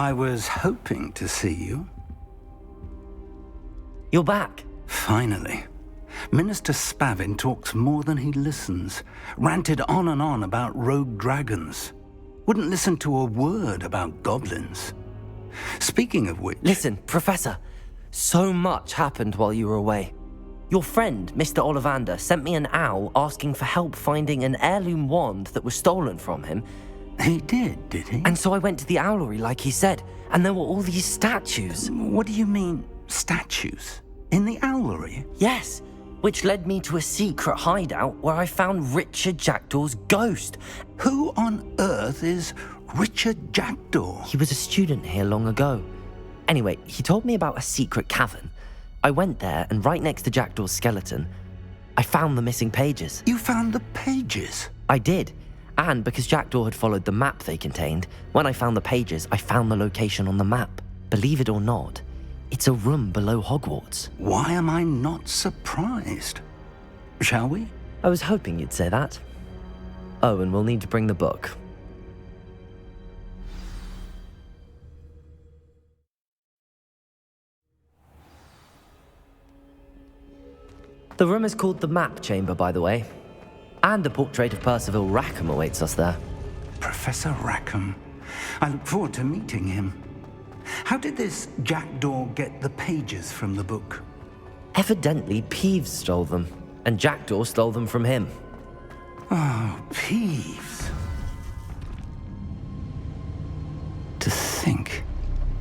I was hoping to see you. You're back. Finally. Minister Spavin talks more than he listens. Ranted on and on about rogue dragons. Wouldn't listen to a word about goblins. Speaking of which... Listen, Professor. So much happened while you were away. Your friend, Mr. Ollivander, sent me an owl asking for help finding an heirloom wand that was stolen from him. He did he? And so I went to the owlery like he said, and there were all these statues. What do you mean, statues? In the owlery? Yes, which led me to a secret hideout where I found Richard Jackdaw's ghost. Who on earth is Richard Jackdaw? He was a student here long ago. Anyway, he told me about a secret cavern. I went there, and right next to Jackdaw's skeleton, I found the missing pages. You found the pages? I did. And because Jackdaw had followed the map they contained, when I found the pages, I found the location on the map. Believe it or not, it's a room below Hogwarts. Why am I not surprised? Shall we? I was hoping you'd say that. Oh, and we'll need to bring the book. The room is called the Map Chamber, by the way. And a portrait of Percival Rackham awaits us there. Professor Rackham. I look forward to meeting him. How did this Jackdaw get the pages from the book? Evidently, Peeves stole them, and Jackdaw stole them from him. Oh, Peeves. To think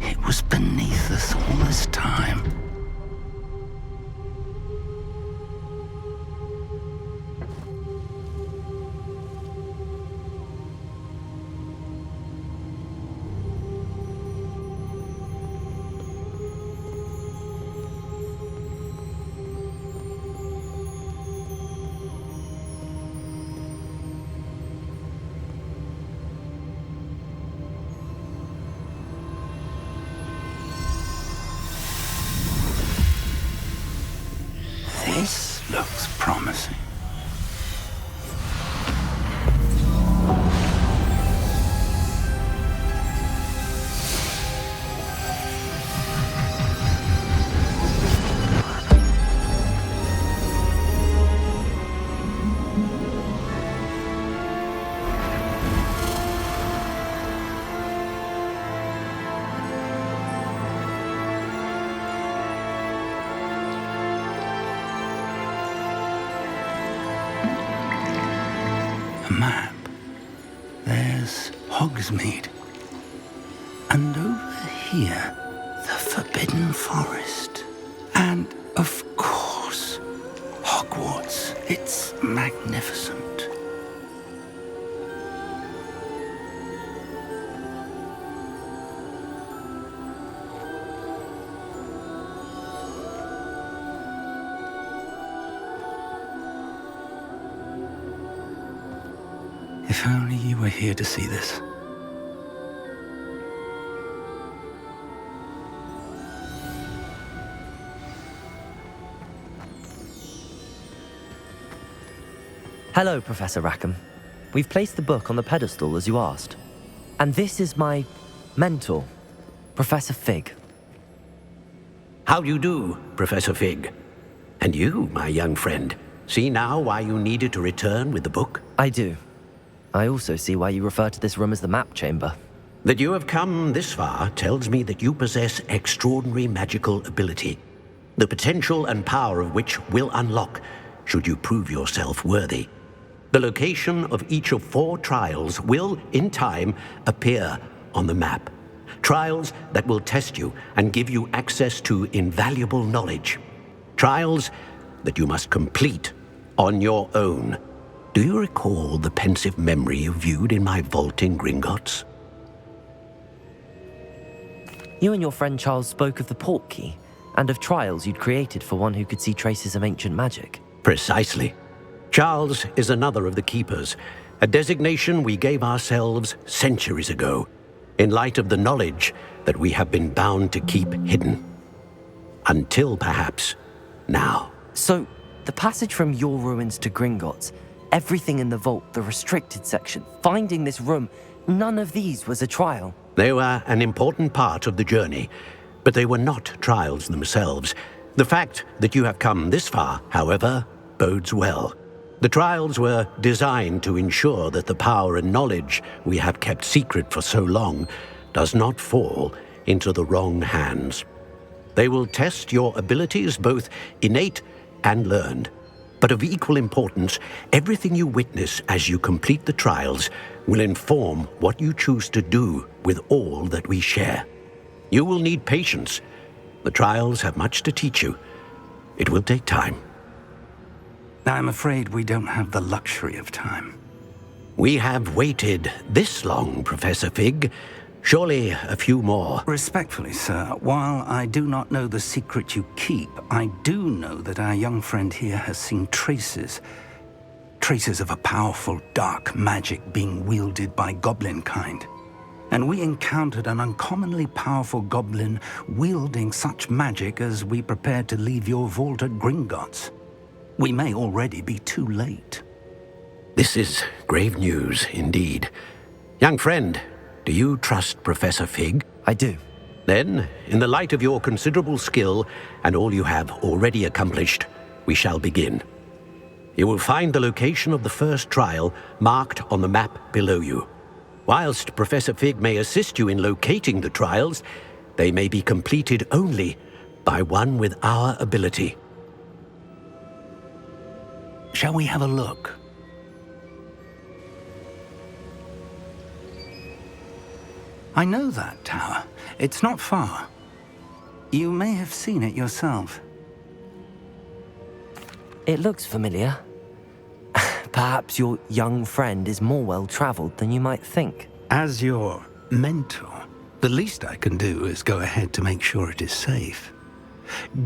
it was beneath us all this time. This looks promising. there's Hogsmeade. And over here, the Forbidden Forest. And, of course, Hogwarts. It's magnificent. If only you were here to see this. Hello, Professor Rackham. We've placed the book on the pedestal as you asked. And this is my mentor, Professor Fig. How do you do, Professor Fig? And you, my young friend, see now why you needed to return with the book? I do. I also see why you refer to this room as the map chamber. That you have come this far tells me that you possess extraordinary magical ability, the potential and power of which will unlock should you prove yourself worthy. The location of each of 4 trials will, in time, appear on the map. Trials that will test you and give you access to invaluable knowledge. Trials that you must complete on your own. Do you recall the pensive memory you viewed in my vault in Gringotts? You and your friend Charles spoke of the portkey and of trials you'd created for one who could see traces of ancient magic. Precisely. Charles is another of the keepers, a designation we gave ourselves centuries ago, in light of the knowledge that we have been bound to keep hidden. Until perhaps now. So, the passage from your ruins to Gringotts, everything in the vault, the restricted section, finding this room, none of these was a trial. They were an important part of the journey, but they were not trials themselves. The fact that you have come this far, however, bodes well. The trials were designed to ensure that the power and knowledge we have kept secret for so long does not fall into the wrong hands. They will test your abilities, both innate and learned. But of equal importance, everything you witness as you complete the trials will inform what you choose to do with all that we share. You will need patience. The trials have much to teach you. It will take time. I'm afraid we don't have the luxury of time. We have waited this long, Professor Fig. Surely a few more. Respectfully, sir, while I do not know the secret you keep, I do know that our young friend here has seen traces of a powerful dark magic being wielded by goblin kind. And we encountered an uncommonly powerful goblin wielding such magic as we prepared to leave your vault at Gringotts. We may already be too late. This is grave news indeed. Young friend, do you trust Professor Fig? I do. Then, in the light of your considerable skill and all you have already accomplished, we shall begin. You will find the location of the first trial marked on the map below you. Whilst Professor Fig may assist you in locating the trials, they may be completed only by one with our ability. Shall we have a look? I know that tower. It's not far. You may have seen it yourself. It looks familiar. Perhaps your young friend is more well-traveled than you might think. As your mentor, the least I can do is go ahead to make sure it is safe.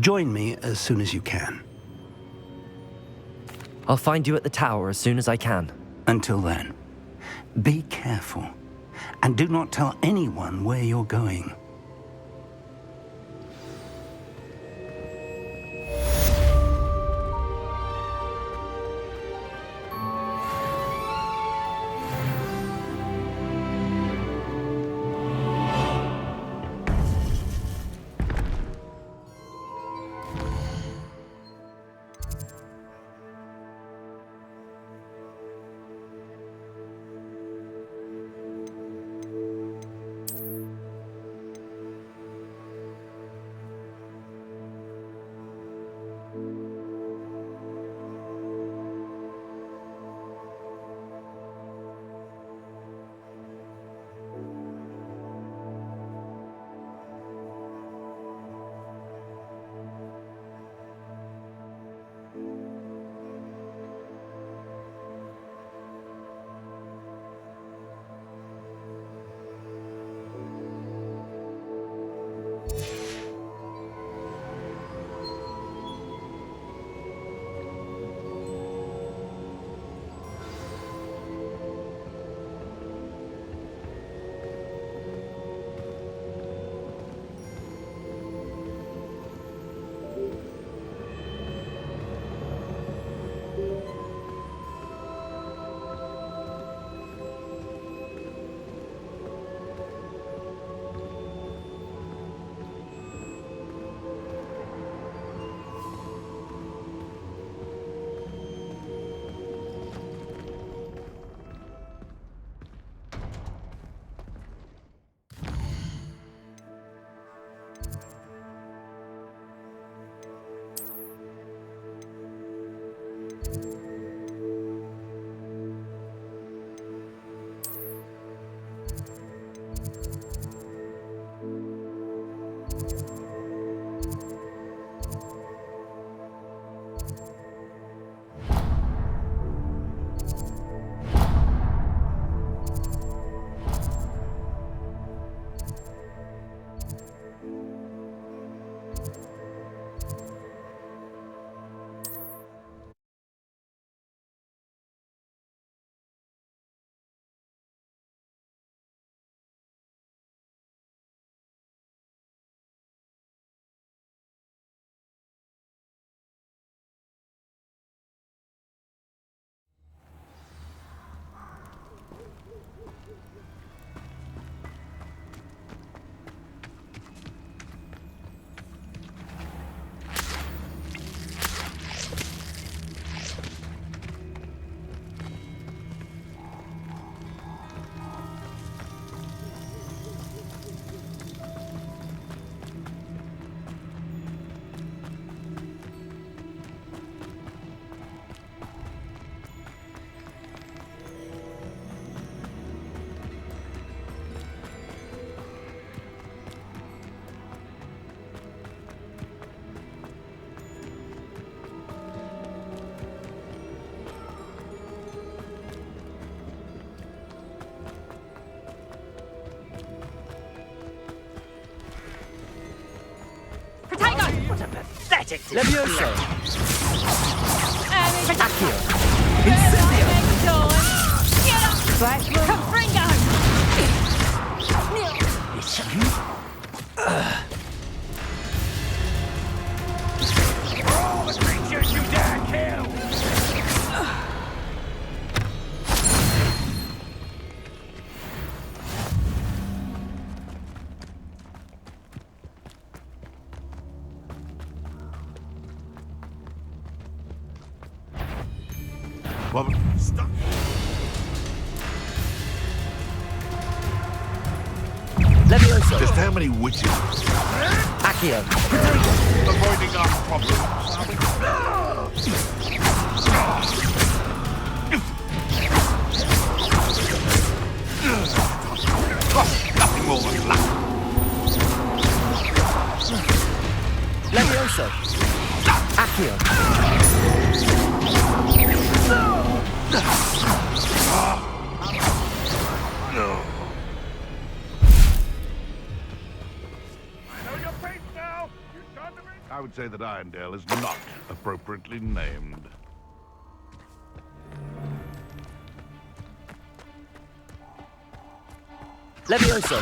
Join me as soon as you can. I'll find you at the tower as soon as I can. Until then, be careful, and do not tell anyone where you're going. Levioso! Accio! Incendio! All the creatures you dare kill! Well, stop. Levioso! Just how many witches? Accio! Avoiding our problems. Nothing more than luck. Levioso! Accio! I would say that Irondale is not appropriately named. Levioso!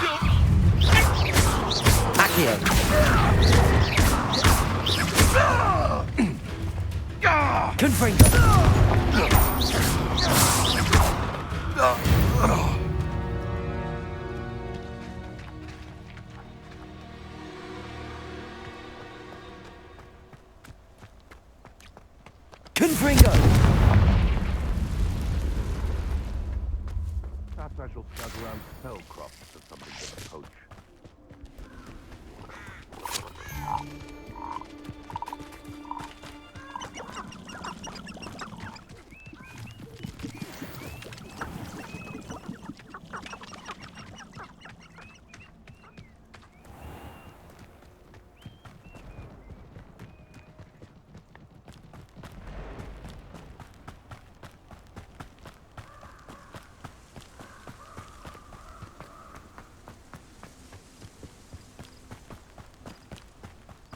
Accio! Confringo! Confringo! Perhaps I shall scout around spell crops for something to poach.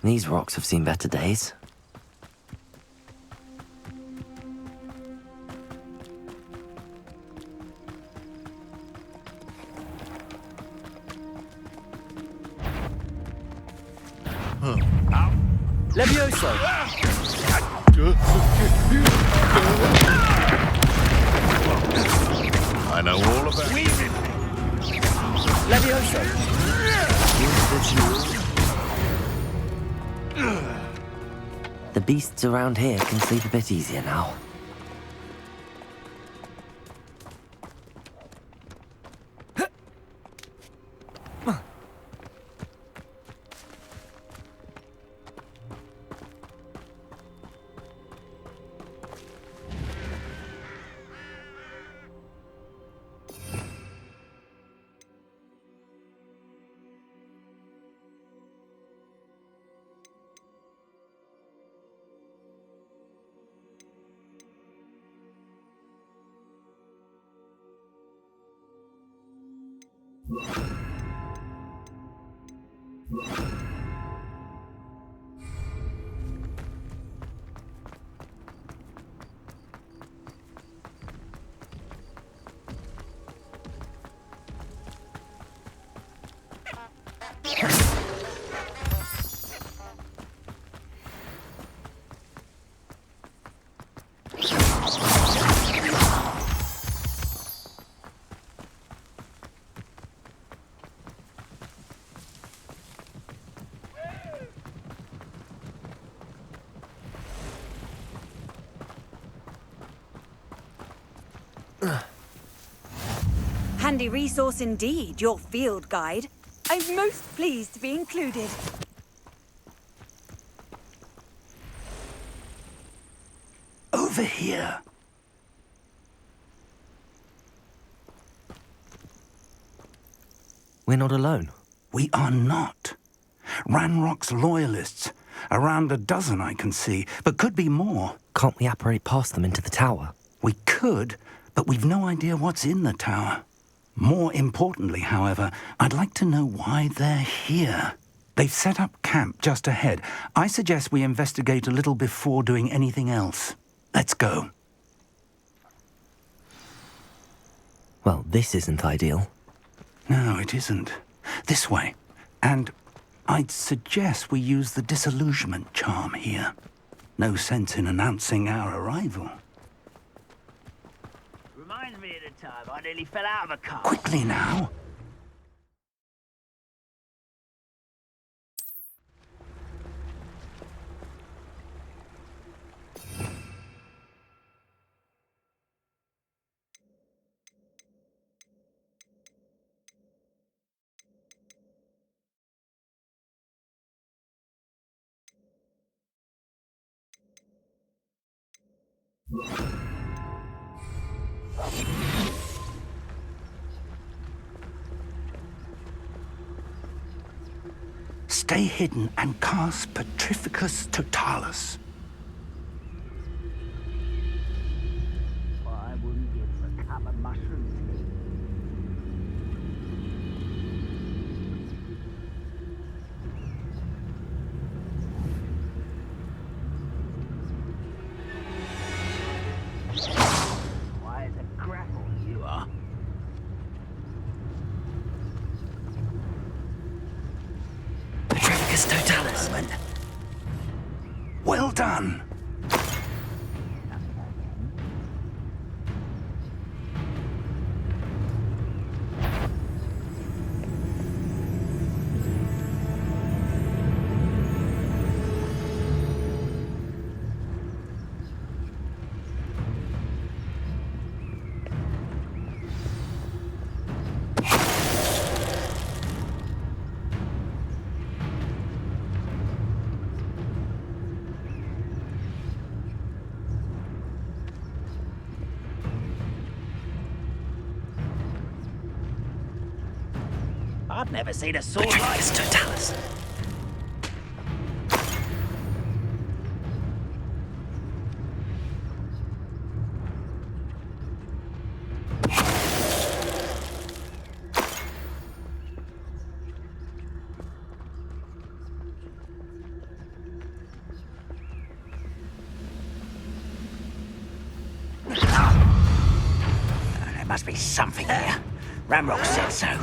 These rocks have seen better days. Levioso! I know all about it. Levioso! The beasts around here can sleep a bit easier now. Handy resource indeed, your field guide. I'm most pleased to be included. Over here. We're not alone. We are not. Ranrock's loyalists. Around a dozen I can see, but could be more. Can't we apparate past them into the tower? We could, but we've no idea what's in the tower. More importantly, however, I'd like to know why they're here. They've set up camp just ahead. I suggest we investigate a little before doing anything else. Let's go. Well, this isn't ideal. No, it isn't. This way. And I'd suggest we use the disillusionment charm here. No sense in announcing our arrival. Reminds me of the time I nearly fell out of a car. Quickly now. Stay hidden and cast Petrificus Totalis. What I wouldn't give for a cup of mushroom tea. Why, it's a grapple, you are. Petrificus Totalis. Well done. I've never seen a sword like Petrificus Totalis. There must be something here. Ramrock said so.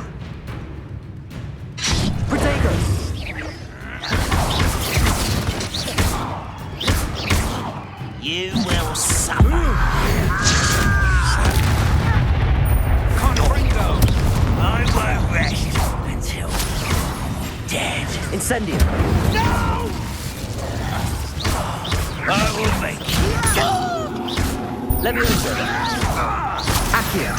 You will suffer. Confringo! I won't rest until dead. Incendium. No! I will make you. Leviosa. Accio.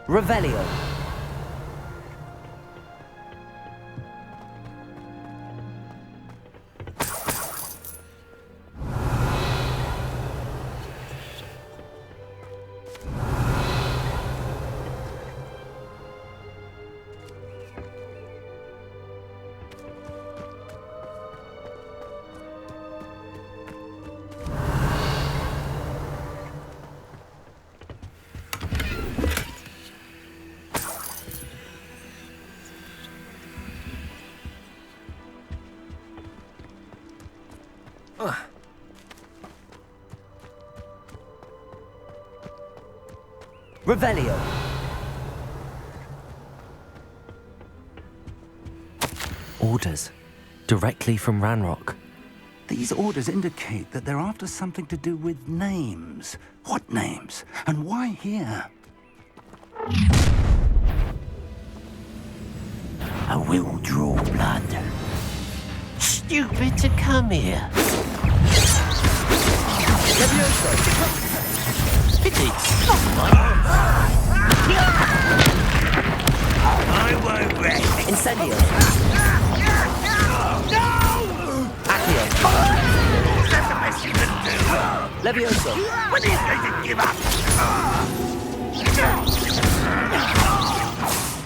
Revelio. Revelio. Orders. Directly from Ranrock. These orders indicate that they're after something to do with names. What names? And why here? I will draw blood. Shh. stupid to come here. Pity. I won't rest. Incendio. Accio. That's the best you can do. Levioso. When are you going to give up?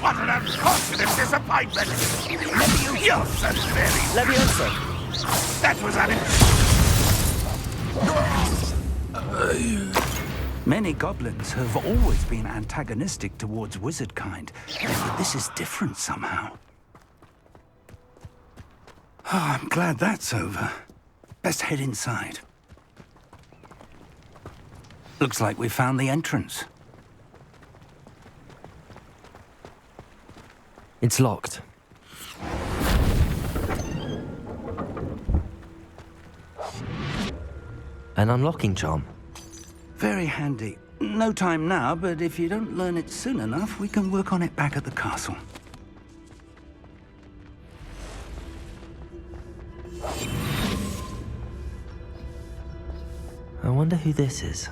What an unfortunate disappointment. Leviosa, very. Levioso. That was Many goblins have always been antagonistic towards wizard kind, but this is different somehow. Oh, I'm glad that's over. Best head inside. Looks like we found the entrance. It's locked. An unlocking charm. Very handy. No time now, but if you don't learn it soon enough, we can work on it back at the castle. I wonder who this is.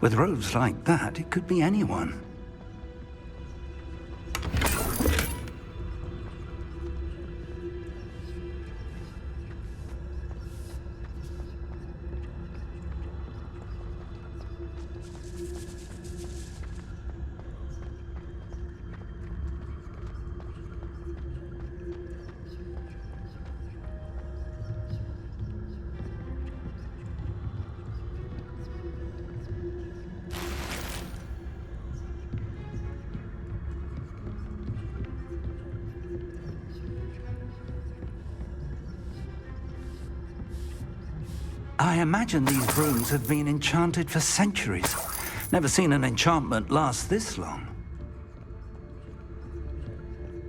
With robes like that, it could be anyone. I imagine these rooms have been enchanted for centuries. Never seen an enchantment last this long.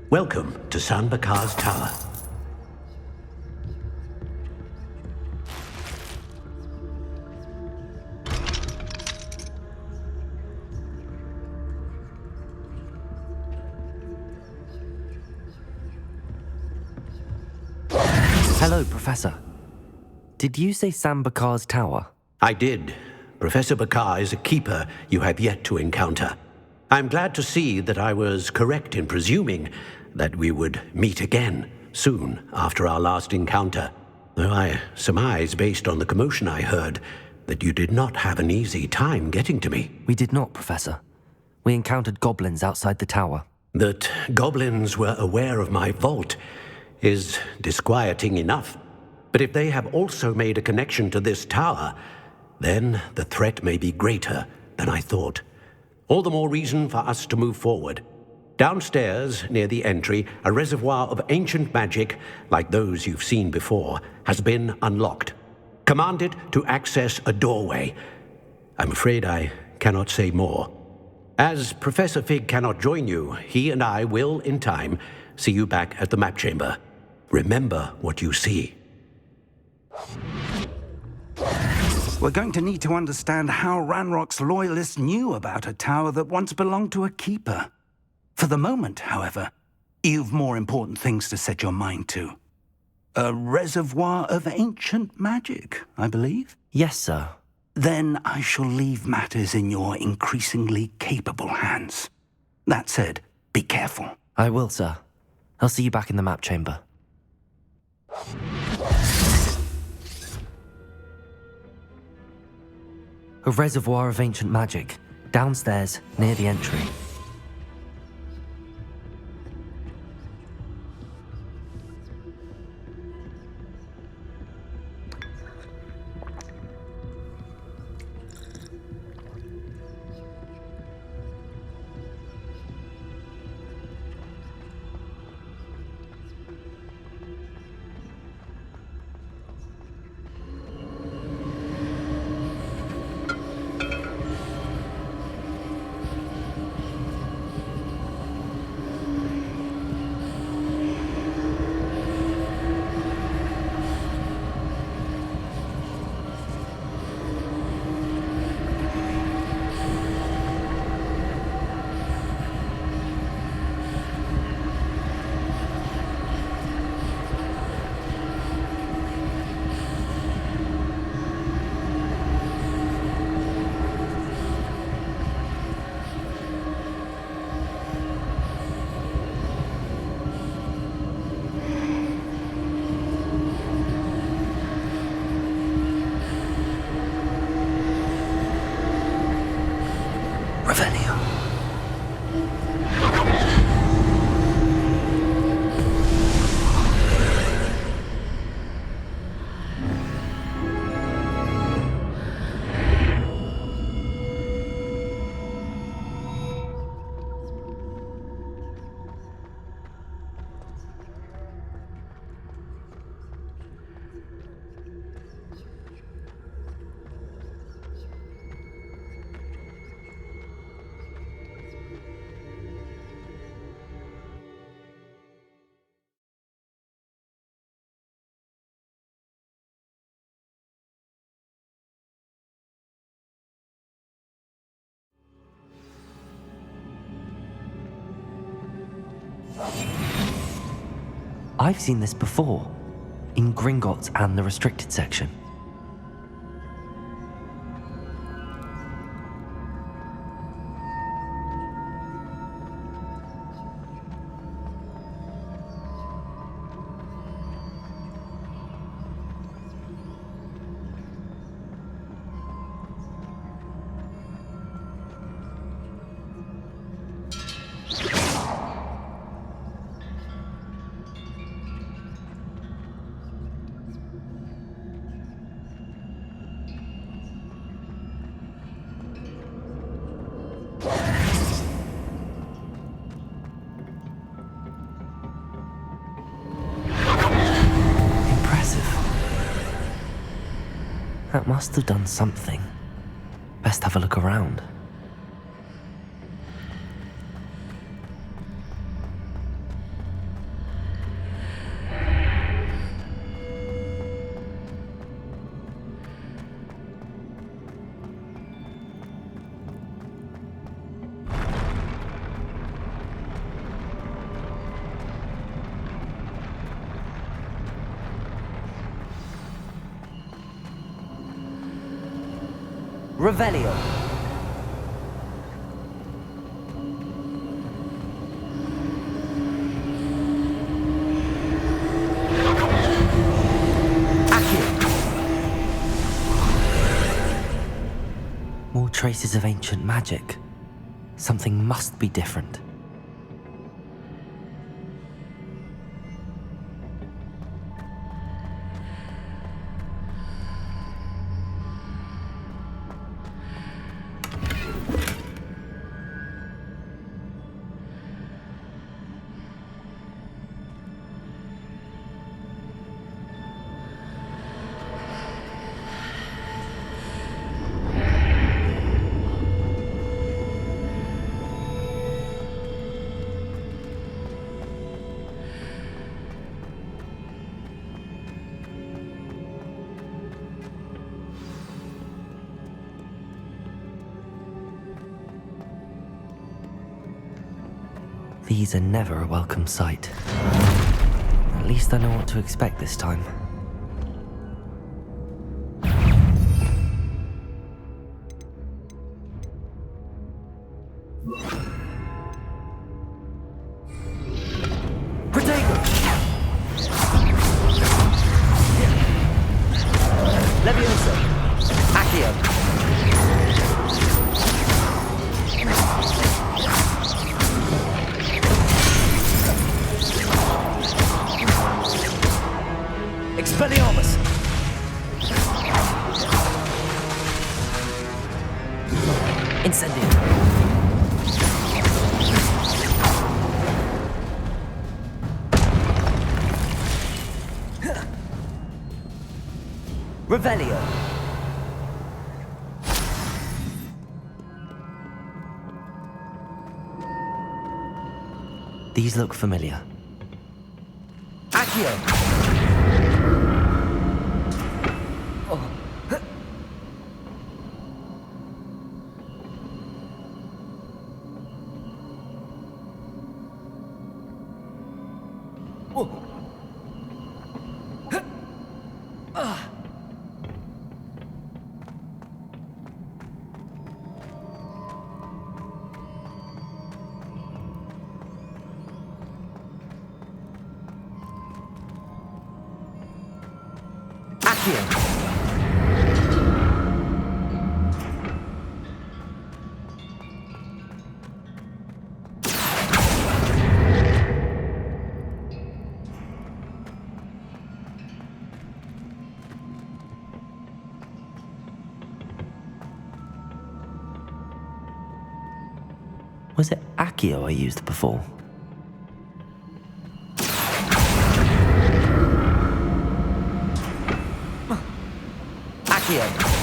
Welcome to San Bakar's Tower. Hello, Professor. Did you say San Bakar's Tower? I did. Professor Bakar is a keeper you have yet to encounter. I'm glad to see that I was correct in presuming that we would meet again soon after our last encounter, though I surmise, based on the commotion I heard, that you did not have an easy time getting to me. We did not, Professor. We encountered goblins outside the tower. That goblins were aware of my vault is disquieting enough. But if they have also made a connection to this tower, then the threat may be greater than I thought. All the more reason for us to move forward. Downstairs, near the entry, a reservoir of ancient magic, like those you've seen before, has been unlocked. Command it to access a doorway. I'm afraid I cannot say more. As Professor Fig cannot join you, he and I will, in time, see you back at the map chamber. Remember what you see. We're going to need to understand how Ranrock's loyalists knew about a tower that once belonged to a keeper. For the moment, however, you've more important things to set your mind to. A reservoir of ancient magic, I believe? Yes, sir. Then I shall leave matters in your increasingly capable hands. That said, be careful. I will, sir. I'll see you back in the map chamber. A reservoir of ancient magic, downstairs, near the entry. I've seen this before, in Gringotts and the restricted section. That must have done something. Best have a look around. Revelio. More traces of ancient magic. Something must be different. These are never a welcome sight. At least I know what to expect this time. Protego! Leviosa! Accio! Expelliarmus! Incendio! Revelio! These look familiar. Accio! Was it Accio I used before? Accio!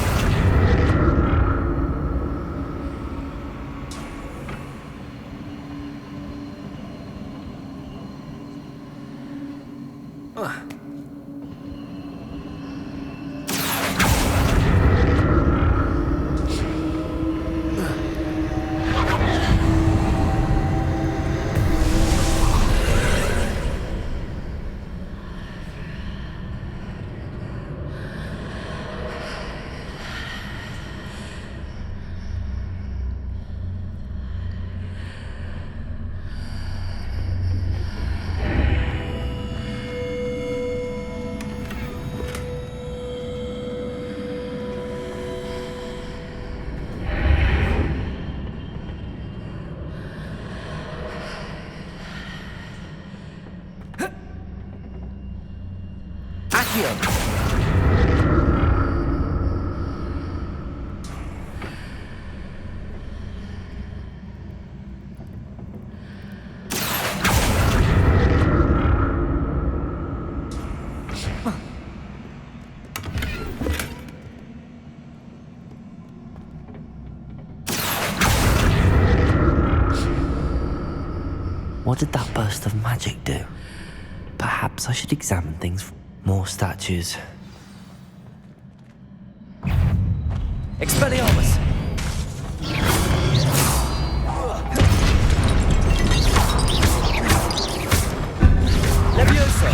Accio! What did that burst of magic do? Perhaps I should examine things. More statues. Expelliarmus! Levioso!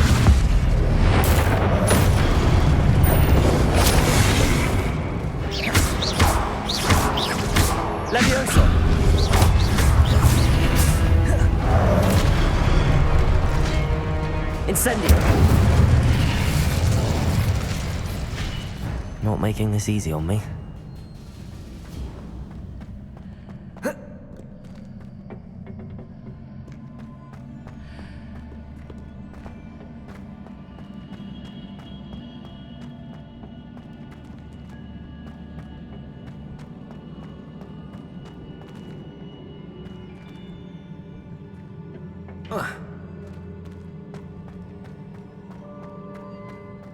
Levioso! Incendio! Not making this easy on me.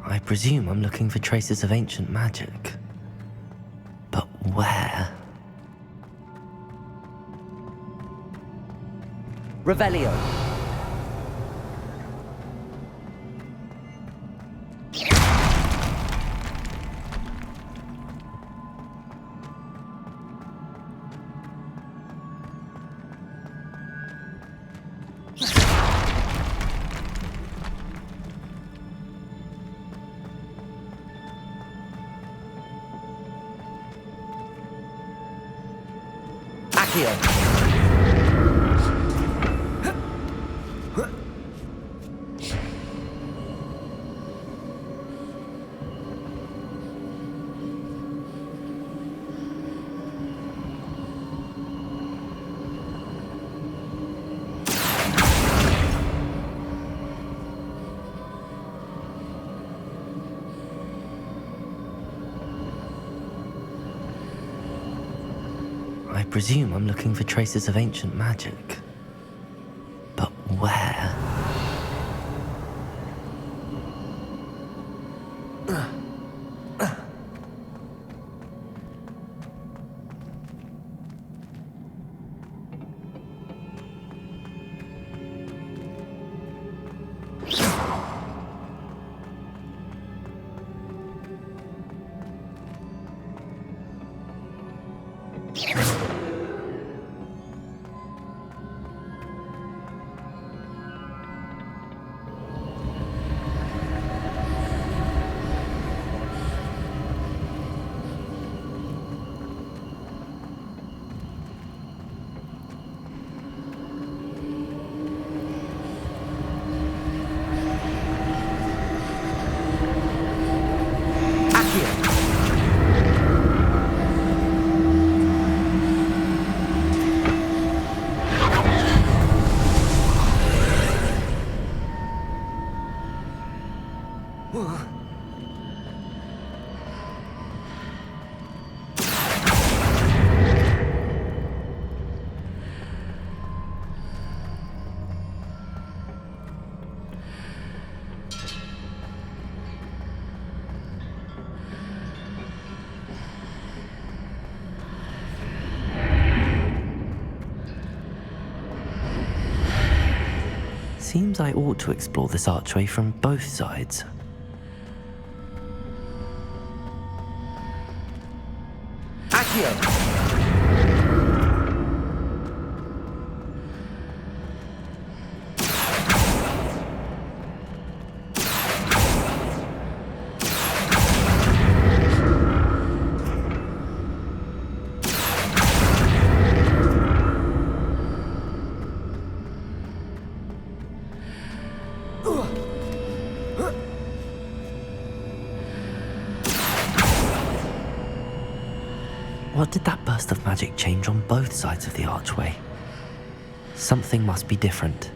I presume I'm looking for traces of ancient magic. But where? Revelio. I presume I'm looking for traces of ancient magic. But where? Seems I ought to explore this archway from both sides. Accio! What did that burst of magic change on both sides of the archway? Something must be different.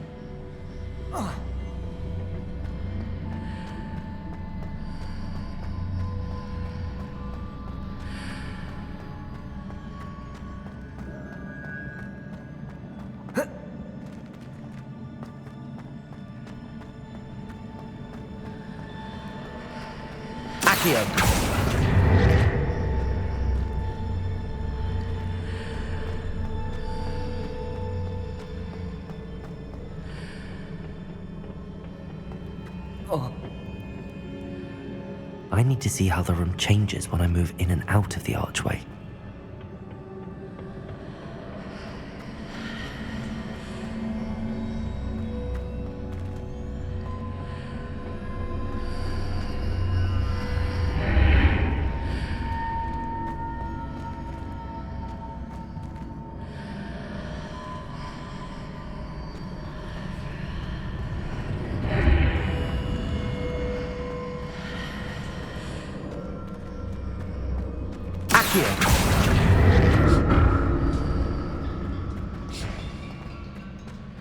Accio. I need to see how the room changes when I move in and out of the archway.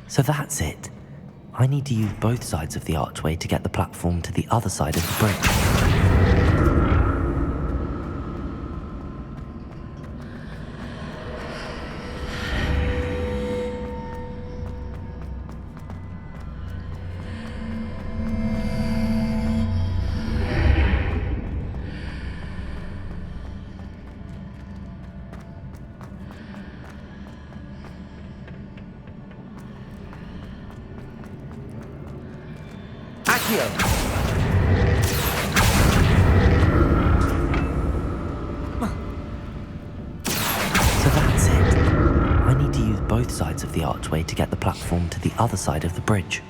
So that's it. I need to use both sides of the archway to get the platform to the other side of the bridge. So that's it. I need to use both sides of the archway to get the platform to the other side of the bridge.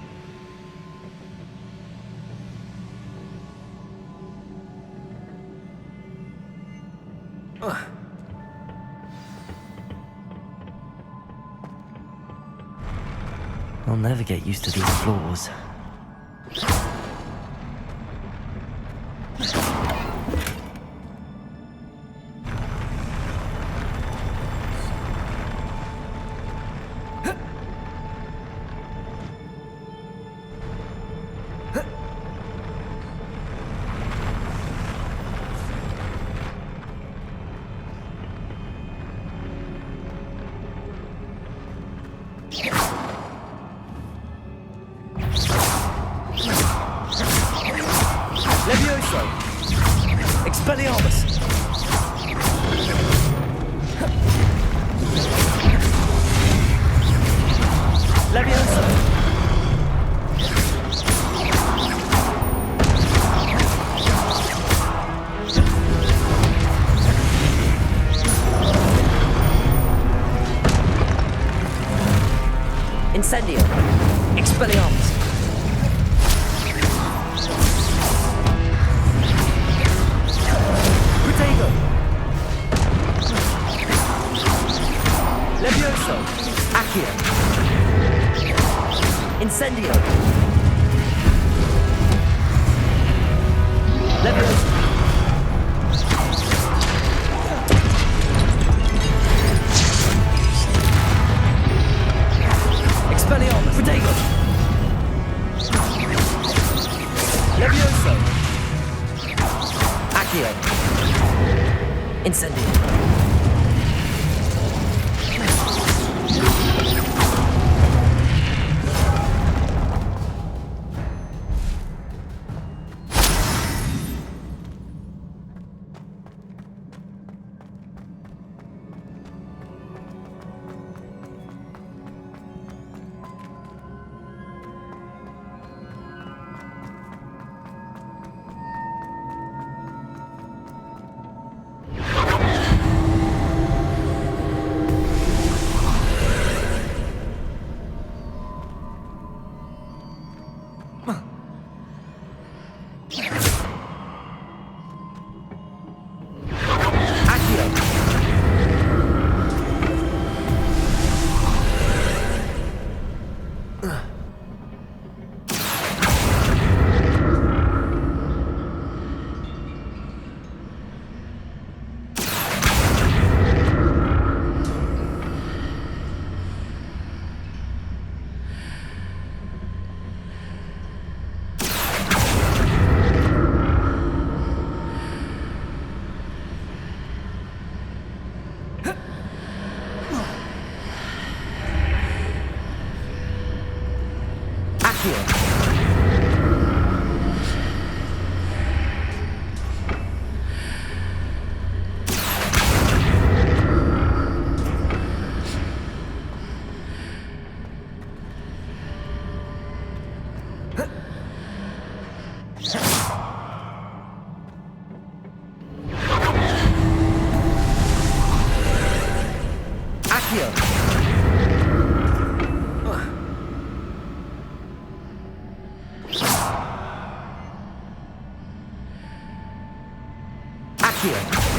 I'll never get used to these floors. Levioso! Expelliarmus! Levioso! Incendio! Expelliarmus! Levioso! Accio! Incendio! Levioso! Expelliarmus! Protego! Levioso! Accio! Incendio! Accio.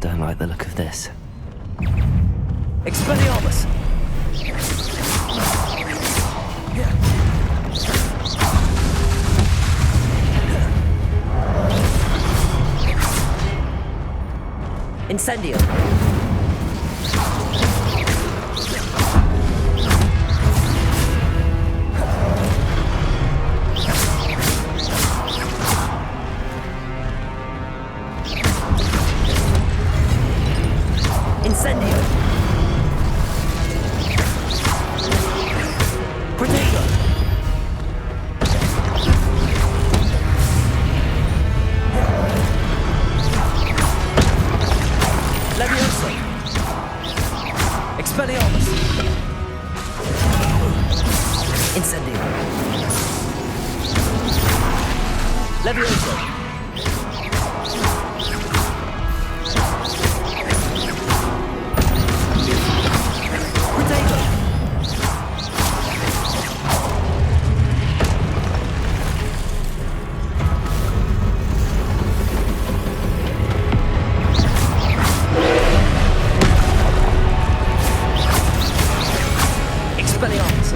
Don't like the look of this. Expelliarmus! Incendio! Incendio! Protego! Levioso! Expelliarmus! Incendio! Levioso! Protego! Expelliarmus!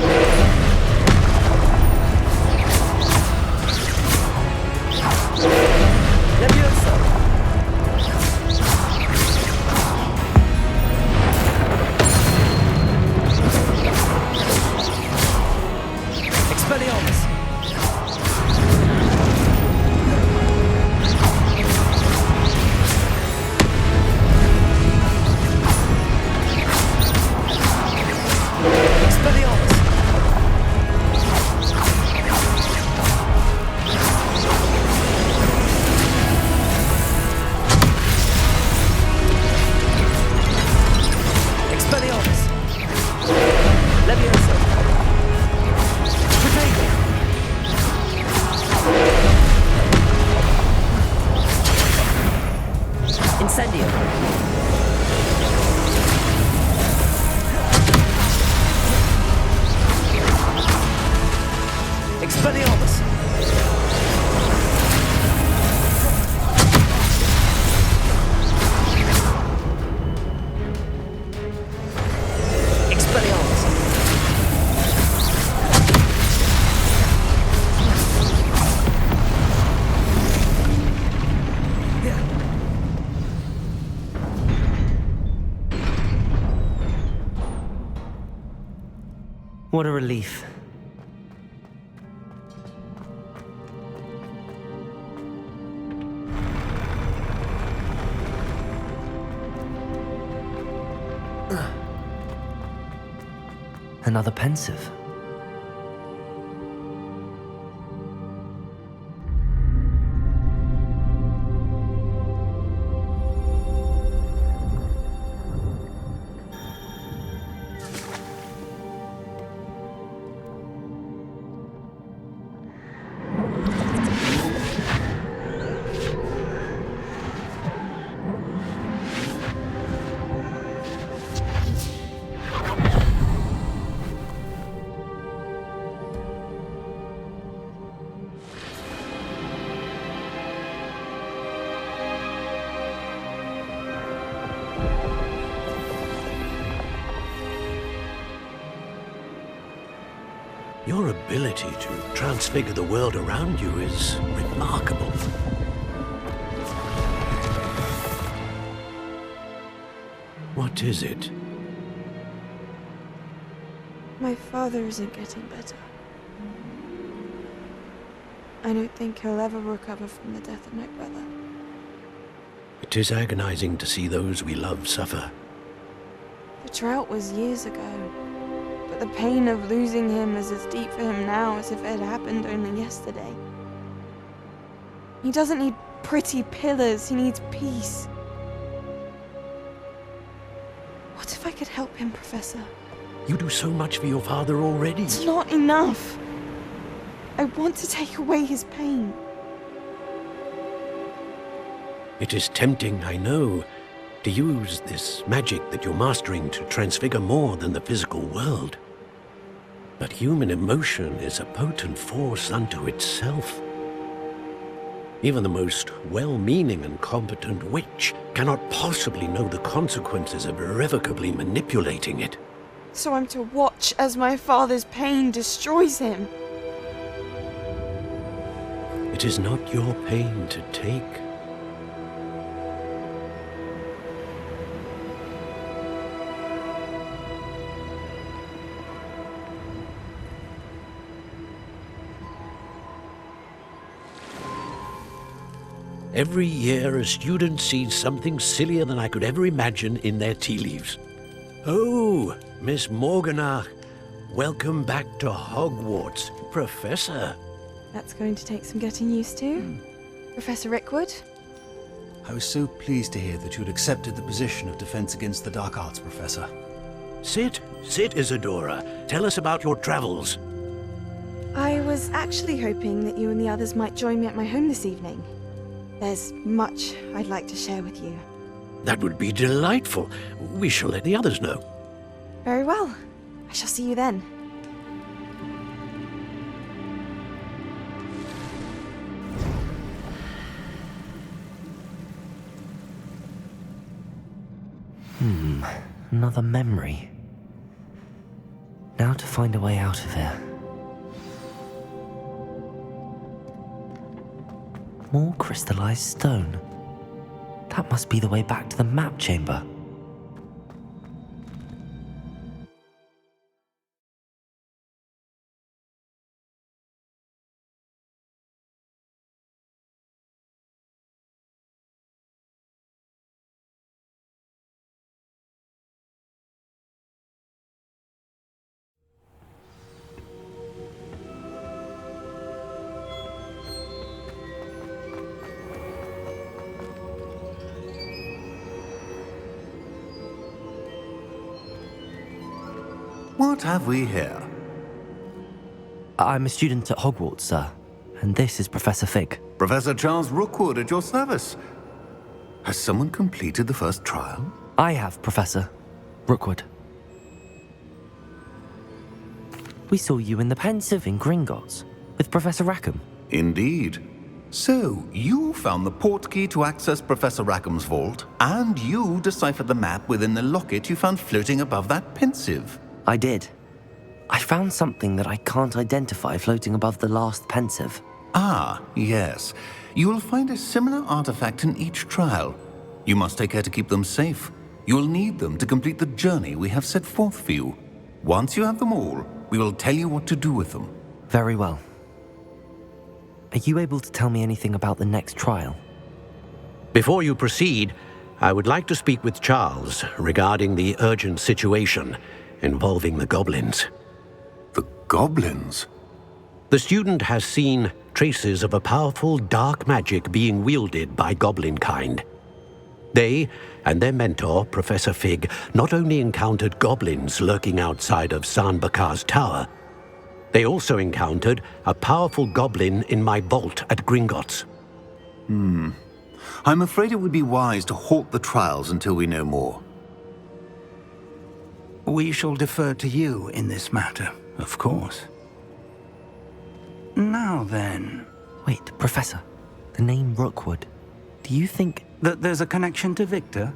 Levioso! What a relief. Another pensive. Your ability to transfigure the world around you is remarkable. What is it? My father isn't getting better. I don't think he'll ever recover from the death of my brother. It is agonizing to see those we love suffer. The drought was years ago, but the pain of losing him is as deep for him now as if it had happened only yesterday. He doesn't need pretty pillars, he needs peace. What if I could help him, Professor? You do so much for your father already. It's not enough. I want to take away his pain. It is tempting, I know, to use this magic that you're mastering to transfigure more than the physical world. But human emotion is a potent force unto itself. Even the most well-meaning and competent witch cannot possibly know the consequences of irrevocably manipulating it. So I'm to watch as my father's pain destroys him. It is not your pain to take. Every year, a student sees something sillier than I could ever imagine in their tea leaves. Oh, Miss Morganach, welcome back to Hogwarts, Professor. That's going to take some getting used to. Professor Rickwood? I was so pleased to hear that you had accepted the position of Defense Against the Dark Arts, Professor. Sit, Isadora. Tell us about your travels. I was actually hoping that you and the others might join me at my home this evening. There's much I'd like to share with you. That would be delightful. We shall let the others know. Very well. I shall see you then. Another memory. Now to find a way out of here. More crystallized stone. That must be the way back to the map chamber. What have we here? I'm a student at Hogwarts, sir. And this is Professor Fig. Professor Charles Rookwood at your service. Has someone completed the first trial? I have, Professor Rookwood. We saw you in the Pensive in Gringotts with Professor Rackham. Indeed. So, you found the portkey to access Professor Rackham's vault, and you deciphered the map within the locket you found floating above that Pensive. I did. I found something that I can't identify floating above the last Pensive. Ah, yes. You will find a similar artifact in each trial. You must take care to keep them safe. You will need them to complete the journey we have set forth for you. Once you have them all, We will tell you what to do with them. Very well. Are you able to tell me anything about the next trial? Before you proceed, I would like to speak with Charles regarding the urgent situation involving the goblins. The goblins? The student has seen traces of a powerful dark magic being wielded by goblin kind. They and their mentor, Professor Fig, not only encountered goblins lurking outside of San Bakar's tower, they also encountered a powerful goblin in my vault at Gringotts. I'm afraid it would be wise to halt the trials until we know more. We shall defer to you in this matter, of course. Now then... Wait, Professor. The name Rookwood. Do you think... That there's a connection to Victor?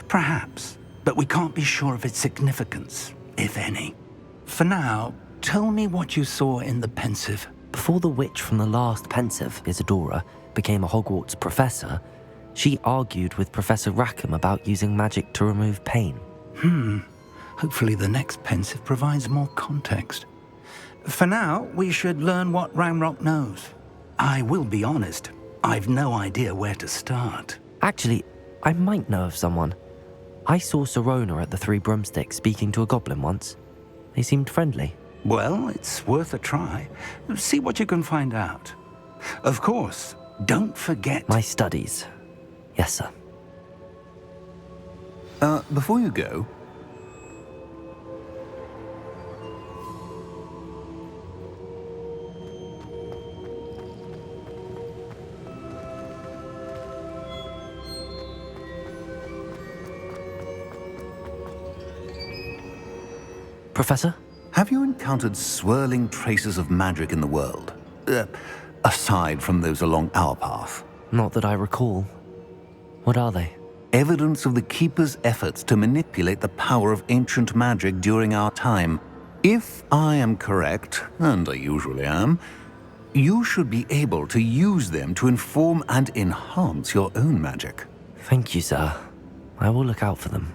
Perhaps, but we can't be sure of its significance, if any. For now, tell me what you saw in the Pensive. Before the witch from the last Pensive, Isadora, became a Hogwarts professor, she argued with Professor Rackham about using magic to remove pain. Hopefully the next Pensive provides more context. For now, we should learn what Ranrock knows. I will be honest, I've no idea where to start. Actually, I might know of someone. I saw Sirona at the Three Broomsticks speaking to a goblin once. They seemed friendly. Well, it's worth a try. See what you can find out. Of course, don't forget... My studies. Yes, sir. Before you go... Professor? Have you encountered swirling traces of magic in the world? Aside from those along our path? Not that I recall. What are they? Evidence of the Keeper's efforts to manipulate the power of ancient magic during our time. If I am correct, and I usually am, you should be able to use them to inform and enhance your own magic. Thank you, sir. I will look out for them.